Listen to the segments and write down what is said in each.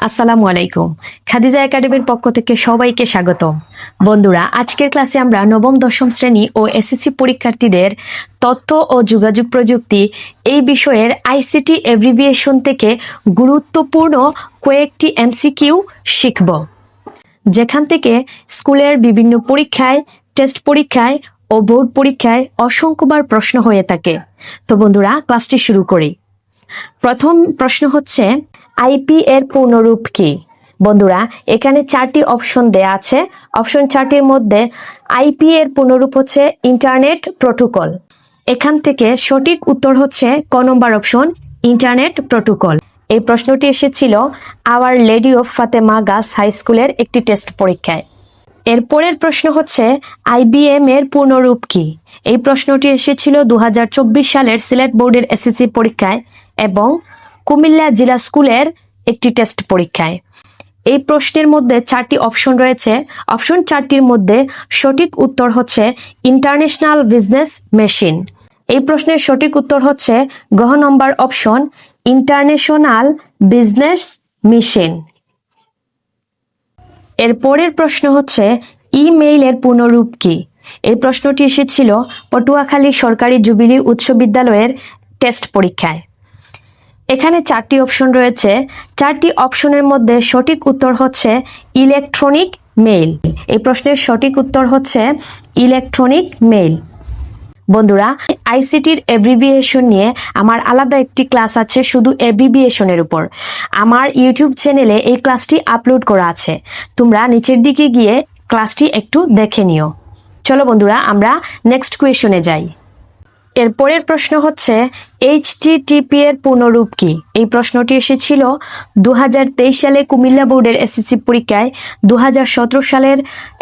আসসালামু আলাইকুম। খাদিজা একাডেমির পক্ষ থেকে সবাইকে স্বাগতম। বন্ধুরা, আজকের ক্লাসে আমরা নবম দশম শ্রেণী ও এসএসসি পরীক্ষার্থীদের তথ্য ও যোগাযোগ প্রযুক্তি এই বিষয়ের আইসিটি অ্যাব্রিভিয়েশন থেকে গুরুত্বপূর্ণ কয়েকটি এমসিকিউ শিখব, যেখান থেকে স্কুলের বিভিন্ন পরীক্ষায়, টেস্ট পরীক্ষায় ও বোর্ড পরীক্ষায় অসংখ্যবার প্রশ্ন হয়ে থাকে। তো বন্ধুরা, ক্লাসটি শুরু করি। প্রথম প্রশ্ন হচ্ছে, আইপি এর পূর্ণরূপ কি? বন্ধুরা, এখানে চারটি অপশন দেয়া আছে। অপশন চারটির মধ্যে আইপি এর পূর্ণরূপ হচ্ছে ইন্টারনেট প্রোটোকল। এখান থেকে সঠিক উত্তর হচ্ছে ক নম্বর অপশন, ইন্টারনেট প্রোটোকল। এই প্রশ্নটি এসেছিল our lady of Fatema girls high স্কুলের একটি টেস্ট পরীক্ষায়। এরপরের প্রশ্ন হচ্ছে, আইবিএম এর পূর্ণরূপ কি? এই প্রশ্নটি এসেছিল 2024 সালের সিলেট বোর্ডের এসএসসি পরীক্ষায় এবং কুমিল্লা জেলা স্কুলের একটি টেস্ট পরীক্ষায়। এই প্রশ্নের মধ্যে চারটি অপশন রয়েছে। অপশন চারটির মধ্যে সঠিক উত্তর হচ্ছে ইন্টারন্যাশনাল বিজনেস মেশিন। এই প্রশ্নের সঠিক উত্তর হচ্ছে গ নম্বর অপশন, ইন্টারন্যাশনাল বিজনেস মেশিন। এর পরের প্রশ্ন হচ্ছে, ইমেইলের পূর্ণরূপ কি? এই প্রশ্নটি এসেছিল পটুয়াখালী সরকারি জুবিলি উচ্চ বিদ্যালয়ের টেস্ট পরীক্ষায়। এখানে চারটি অপশন রয়েছে। চারটি অপশনের মধ্যে সঠিক উত্তর হচ্ছে ইলেকট্রনিক মেইল। এই প্রশ্নের সঠিক উত্তর হচ্ছে ইলেকট্রনিক মেইল। বন্ধুরা, আইসিটির অ্যাব্রিভিয়েশন নিয়ে আমার আলাদা একটি ক্লাস আছে শুধু অ্যাব্রিভিয়েশনের উপর। আমার ইউটিউব চ্যানেলে এই ক্লাসটি আপলোড করা আছে। তোমরা নিচের দিকে গিয়ে ক্লাসটি একটু দেখে নিও। চলো বন্ধুরা, আমরা নেক্সট কোয়েশনে যাই। এর পরের প্রশ্ন হচ্ছে, এইচটিটিপি এর পূর্ণরূপ কি? এই প্রশ্নটি এসেছিল 2023 সালে কুমিল্লা বোর্ডের এসএসসি পরীক্ষায়, 2017 সালের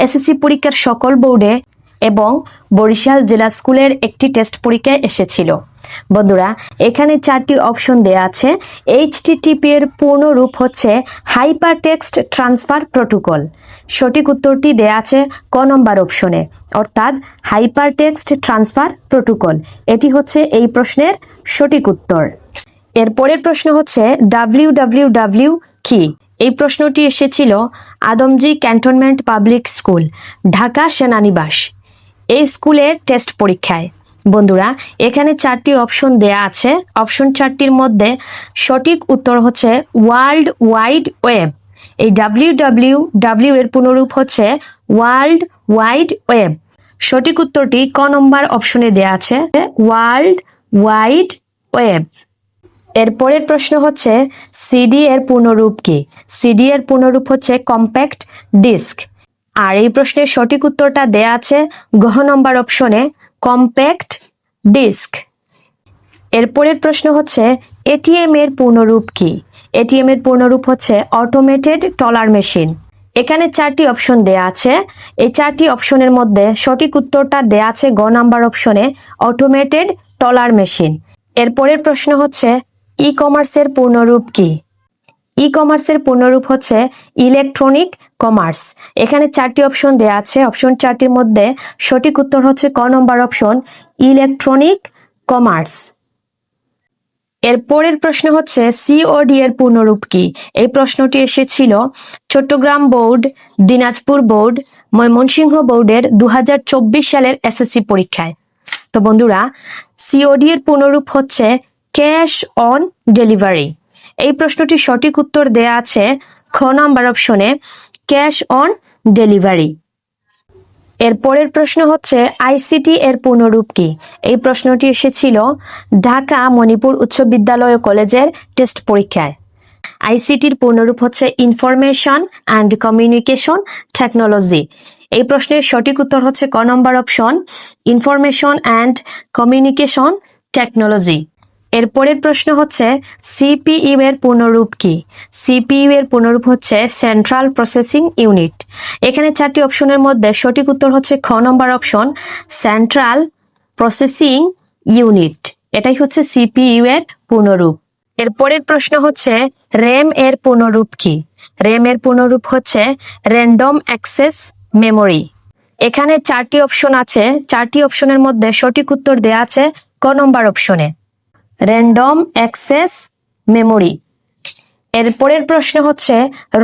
এসএসসি পরীক্ষার সকল বোর্ডে এবং বরিশাল জেলা স্কুলের একটি টেস্ট পরীক্ষায় এসেছিল। বন্ধুরা, এখানে চারটি অপশন দেয়া আছে। এইচটিটিপি এর পূর্ণরূপ হচ্ছে হাইপার টেক্সট ট্রান্সফার প্রোটোকল। সঠিক উত্তরটি দেয়া আছে ক নম্বর অপশনে, অর্থাৎ হাইপার টেক্সট ট্রান্সফার প্রোটোকল। এটি হচ্ছে এই প্রশ্নের সঠিক উত্তর। এর পরের প্রশ্ন হচ্ছে, ডাব্লিউডাব্লিউডাব্লিউ কি? এই প্রশ্নটি এসেছিল Adamjee cantonment public school, Dhaka সেনানিবাস এই স্কুলের টেস্ট পরীক্ষায়। বন্ধুরা, এখানে চারটি অপশন দেয়া আছে। অপশন চারটির মধ্যে সঠিক উত্তর হচ্ছে ওয়ার্ল্ড ওয়াইড ওয়েব। এই ডাব্লিউডাব্লিউডাব্লিউ এর পূর্ণরূপ হচ্ছে ওয়ার্ল্ড ওয়াইড ওয়েব। সঠিক উত্তরটি ক নম্বর অপশনে দেয়া আছে, ওয়ার্ল্ড ওয়াইড ওয়েব। এর পরের প্রশ্ন হচ্ছে, সিডি এর পূর্ণরূপ কি? সিডি এর পূর্ণরূপ হচ্ছে কম্প্যাক্ট ডিস্ক। আর এই প্রশ্নের সঠিক উত্তরটা দেয়া আছে গ নম্বর অপশনে, কম্প্যাক্ট ডিস্ক। এর পরের প্রশ্ন হচ্ছে, এটিএম এর পূর্ণরূপ কি? এটিএম এর পূর্ণরূপ হচ্ছে অটোমেটেড টলার মেশিন। এখানে চারটি অপশন দেয়া আছে। এই চারটি অপশনের মধ্যে সঠিক উত্তরটা দেয়া আছে গ নাম্বার অপশনে, অটোমেটেড টলার মেশিন। এর পরের প্রশ্ন হচ্ছে, ই কমার্সের পূর্ণরূপ কি? ই কমার্সের পূর্ণরূপ হচ্ছে ইলেকট্রনিক কমার্স। এখানে চারটি অপশন দেয়া আছে। অপশন চারটির মধ্যে সঠিক উত্তর হচ্ছে ক নম্বর অপশন, ইলেকট্রনিক কমার্স। এর পরের প্রশ্ন হচ্ছে, সিওডি এর পূর্ণরূপ কি? এই প্রশ্নটি এসেছিল চট্টগ্রাম বোর্ড, দিনাজপুর বোর্ড, ময়মনসিংহ বোর্ডের 2024 সালের এসএসসি পরীক্ষায়। তো বন্ধুরা, সিওডি এর পূর্ণরূপ হচ্ছে ক্যাশ অন ডেলিভারি। এই প্রশ্নটির সঠিক উত্তর দেয়া আছে খ নাম্বার অপশনে, ক্যাশ অন ডেলিভারি। এর পরের প্রশ্ন হচ্ছে, আইসিটি এর পূর্ণরূপ কি? এই প্রশ্নটি এসেছিল ঢাকা মণিপুর উচ্চ বিদ্যালয় ও কলেজের টেস্ট পরীক্ষায়। আইসিটির পূর্ণরূপ হচ্ছে ইনফরমেশন অ্যান্ড কমিউনিকেশন টেকনোলজি। এই প্রশ্নের সঠিক উত্তর হচ্ছে ক নম্বর option, information and communication technology. এর পরের প্রশ্ন হচ্ছে, সিপিইউ এর পূর্ণরূপ কি? সিপিইউ এর পূর্ণরূপ হচ্ছে সেন্ট্রাল প্রসেসিং ইউনিট। এখানে চারটি অপশনের মধ্যে সঠিক উত্তর হচ্ছে খ নম্বর অপশন, সেন্ট্রাল প্রসেসিং ইউনিট। এটাই হচ্ছে সিপিইউ এর পূর্ণরূপ। এর পরের প্রশ্ন হচ্ছে, র্যাম এর পূর্ণরূপ কি? র্যাম এর পূর্ণরূপ হচ্ছে র্যান্ডম অ্যাক্সেস মেমোরি। এখানে চারটি অপশন আছে। চারটি অপশনের মধ্যে সঠিক উত্তর দেয়া আছে ক নম্বর অপশনে, র্যান্ডম অ্যাক্সেস মেমোরি। এরপরের প্রশ্ন হচ্ছে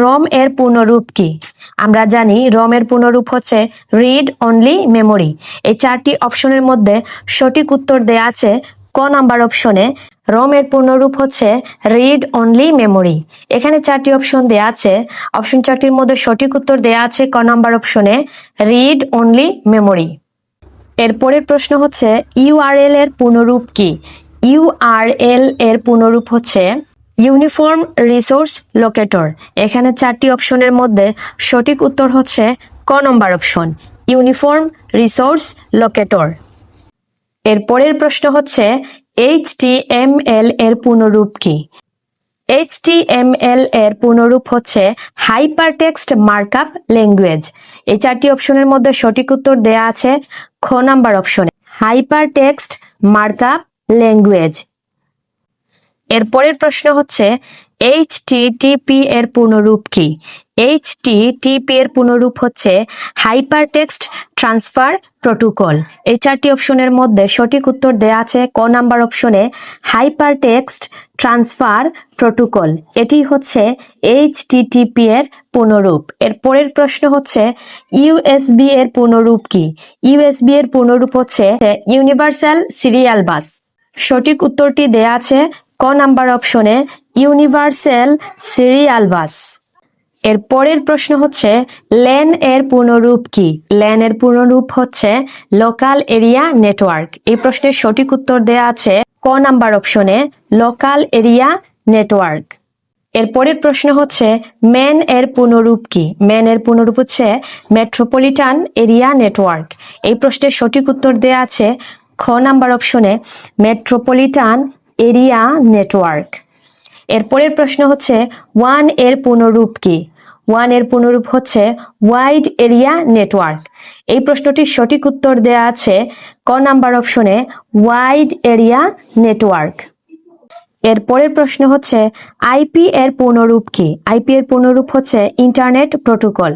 রম এর পূর্ণরূপ কি? আমরা জানি রম এর পূর্ণরূপ হচ্ছে রিড অনলি মেমোরি। এই চারটি অপশনের মধ্যে সঠিক উত্তর দেয়া আছে ক নাম্বার অপশনে। রম এর পূর্ণরূপ হচ্ছে রিড অনলি মেমোরি। এখানে চারটি অপশন দেয়া আছে, অপশন চারটির মধ্যে সঠিক উত্তর দেয়া আছে ক নাম্বার অপশনে রিড অনলি মেমোরি। এরপরের প্রশ্ন হচ্ছে ইউআরএল এর পূর্ণরূপ কি? ইউআরএল এর পূর্ণরূপ হচ্ছে ইউনিফর্ম রিসোর্স লোকেটর। এখানে চারটি অপশনের মধ্যে সঠিক উত্তর হচ্ছে ক নম্বর অপশন ইউনিফর্ম রিসোর্স লোকেটর। এরপরের প্রশ্ন হচ্ছে এইচটিএমএল এর পূর্ণরূপ কি? এইচটিএমএল এর পূর্ণরূপ হচ্ছে হাইপারটেক্সট মার্কআপ ল্যাঙ্গুয়েজ। এই চারটি অপশনের মধ্যে সঠিক উত্তর দেয়া আছে খ নাম্বার অপশনে হাইপারটেক্সট মার্কআপ ল্যাঙ্গুয়েজ। এরপরের প্রশ্ন হচ্ছে এইচটিটিপি এর পূর্ণরূপ কি? এইচটিটিপি এর পূর্ণরূপ হচ্ছে হাইপারটেক্সট ট্রান্সফার প্রোটোকল। এই চারটি অপশনের মধ্যে সঠিক উত্তর দেয়া আছে ক নাম্বার অপশনে হাইপারটেক্সট ট্রান্সফার প্রোটোকল। এটি হচ্ছে এইচটিটিপি এর পূর্ণরূপ। এরপরের প্রশ্ন হচ্ছে ইউএসবি এর পূর্ণরূপ কি? ইউএসবি এর পূর্ণরূপ হচ্ছে ইউনিভার্সাল সিরিয়াল বাস। সঠিক উত্তরটি দেয়া আছে ক নাম্বার অপশনে ইউনিভার্সাল সিরিয়াল বাস। এর পরের প্রশ্ন হচ্ছে ল্যান এর পূর্ণরূপ কি? ল্যান এর পূর্ণরূপ হচ্ছে লোকাল এরিয়া নেটওয়ার্ক। এই প্রশ্নের সঠিক উত্তর দেয়া আছে ক নাম্বার অপশনে লোকাল এরিয়া নেটওয়ার্ক। এর পরের প্রশ্ন হচ্ছে ম্যান এর পূর্ণরূপ কি? ম্যান এর পূর্ণরূপ হচ্ছে মেট্রোপলিটন এরিয়া নেটওয়ার্ক। এই প্রশ্নের সঠিক উত্তর দেয়া আছে খ নাম্বার অপশনে মেট্রোপলিটন এরিয়া নেটওয়ার্ক। এরপরের প্রশ্ন হচ্ছে ওয়ান এর পূর্ণরূপ কি? ওয়ান এর পূর্ণরূপ হচ্ছে ওয়াইড এরিয়া নেটওয়ার্ক। এই প্রশ্নটির সঠিক উত্তর দেয়া আছে ক নাম্বার অপশনে ওয়াইড এরিয়া নেটওয়ার্ক। এরপরের প্রশ্ন হচ্ছে আইপি এর পূর্ণরূপ কি? আইপি এর পূর্ণরূপ হচ্ছে ইন্টারনেট প্রোটোকল।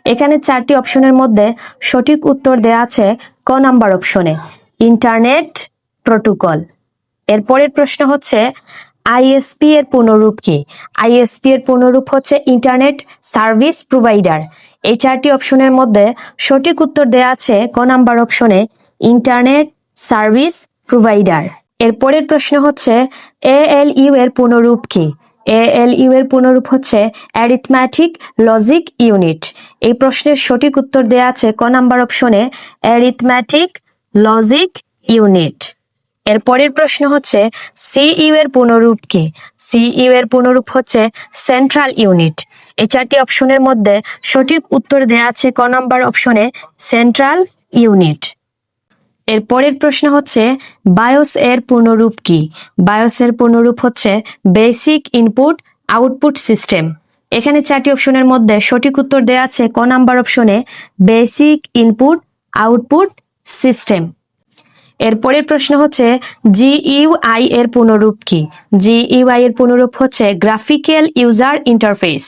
এখানে চারটি অপশনের মধ্যে সঠিক উত্তর দেয়া আছে ক নাম্বার অপশনে ইন্টারনেট প্রোটোকল। এরপরের প্রশ্ন হচ্ছে আইএসপি এর পূর্ণরূপ কি? আইএসপি এর পূর্ণরূপ হচ্ছে ইন্টারনেট সার্ভিস প্রোভাইডার। এই চারটি অপশনের মধ্যে সঠিক উত্তর দেয়া আছে ক নাম্বার অপশনে ইন্টারনেট সার্ভিস প্রোভাইডার। এরপরের প্রশ্ন হচ্ছে এএলইউ এর পূর্ণরূপ কি? এএলইউ এর পূর্ণরূপ হচ্ছে অ্যারিথমেটিক লজিক ইউনিট। এই প্রশ্নের সঠিক উত্তর দেয়া আছে ক নাম্বার অপশনে অ্যারিথমেটিক লজিক ইউনিট। এরপরের প্রশ্ন হচ্ছে সিইউ এর পূর্ণরূপ কি? সিইউ এর পূর্ণরূপ হচ্ছে সেন্ট্রাল ইউনিট। এই চারটি অপশনের মধ্যে সঠিক উত্তর দেয়া আছে ক নাম্বার অপশনে সেন্ট্রাল ইউনিট। এরপরের প্রশ্ন হচ্ছে বায়োস এর পূর্ণরূপ কি? বায়োস এর পূর্ণরূপ হচ্ছে বেসিক ইনপুট আউটপুট সিস্টেম। এখানে চারটি অপশনের মধ্যে সঠিক উত্তর দেয়া আছে ক নাম্বার অপশনে বেসিক ইনপুট আউটপুট সিস্টেম। এরপরের প্রশ্ন হচ্ছে জিইউআই এর পূর্ণরূপ কি? জিইউআই এর পূর্ণরূপ হচ্ছে গ্রাফিক্যাল ইউজার ইন্টারফেস।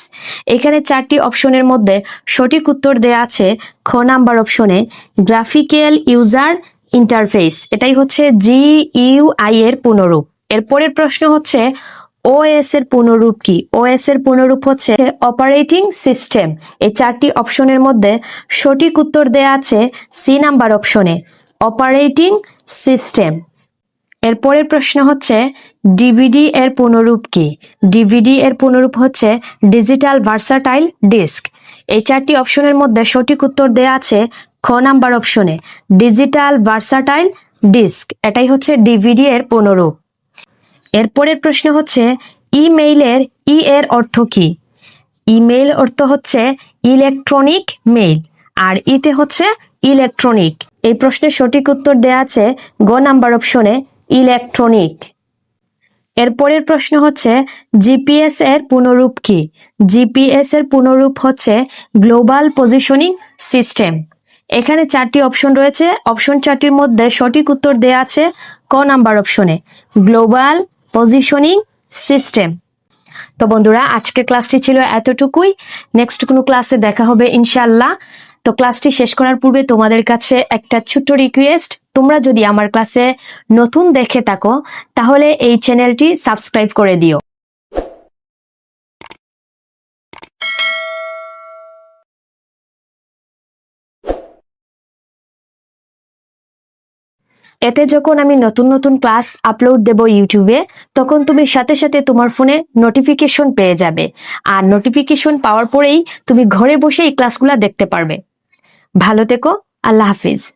এখানে চারটি অপশনের মধ্যে সঠিক উত্তর দেয়া আছে খ নাম্বার অপশনে গ্রাফিক্যাল ইউজার ইন্টারফেস। এটাই হচ্ছে জিইউআই এর পূর্ণরূপ। এরপরের প্রশ্ন হচ্ছে ওএস এর পূর্ণরূপ কি? ওএস এর পূর্ণরূপ হচ্ছে অপারেটিং সিস্টেম। এই চারটি অপশনের মধ্যে সঠিক উত্তর দেয়া আছে সি নাম্বার অপশনে অপারেটিং সিস্টেম। এরপরের প্রশ্ন হচ্ছে ডিভিডি এর পূর্ণরূপ কি? ডিভিডি এর পূর্ণরূপ হচ্ছে ডিজিটাল ভার্সাটাইল ডিস্ক। এই চারটি অপশনের মধ্যে সঠিক উত্তর দেয়া আছে খ নাম্বার অপশনে ডিজিটাল ভার্সাটাইল ডিস্ক। এটাই হচ্ছে ডিভিডি এর পূর্ণরূপ। এরপরের প্রশ্ন হচ্ছে ইমেইলের ই এর অর্থ কি? ইমেইল অর্থ হচ্ছে ইলেকট্রনিক মেইল, আর ইতে হচ্ছে ইলেকট্রনিক। এই প্রশ্নের সঠিক উত্তর দেয়া আছে গ নাম্বার অপশনে ইলেকট্রনিক। এরপরের প্রশ্ন হচ্ছে জিপিএস এর পূর্ণরূপ কি? জিপিএস এর পূর্ণরূপ হচ্ছে গ্লোবাল পজিশনিং সিস্টেম। এখানে চারটি অপশন রয়েছে, অপশন চারটির মধ্যে সঠিক উত্তর দেয়া আছে ক নাম্বার অপশনে গ্লোবাল পজিশনিং সিস্টেম। তো বন্ধুরা, আজকের ক্লাসটি ছিল এতটুকুই। নেক্সট কোনো ক্লাসে দেখা হবে ইনশাআল্লাহ। তো ক্লাসটি শেষ করার পূর্বে তোমাদের কাছে একটা ছোট্ট রিকোয়েস্ট, তোমরা যদি আমার ক্লাসে নতুন দেখে থাকো তাহলে এই চ্যানেলটি সাবস্ক্রাইব করে দিও। এতে যখন আমি নতুন নতুন ক্লাস আপলোড দেব ইউটিউবে, তখন তুমি সাথে সাথে তোমার ফোনে নোটিফিকেশন পেয়ে যাবে। আর নোটিফিকেশন পাওয়ার পরেই তুমি ঘরে বসে এই ক্লাসগুলো দেখতে পারবে। ভালো থেকো। আল্লাহ হাফিজ।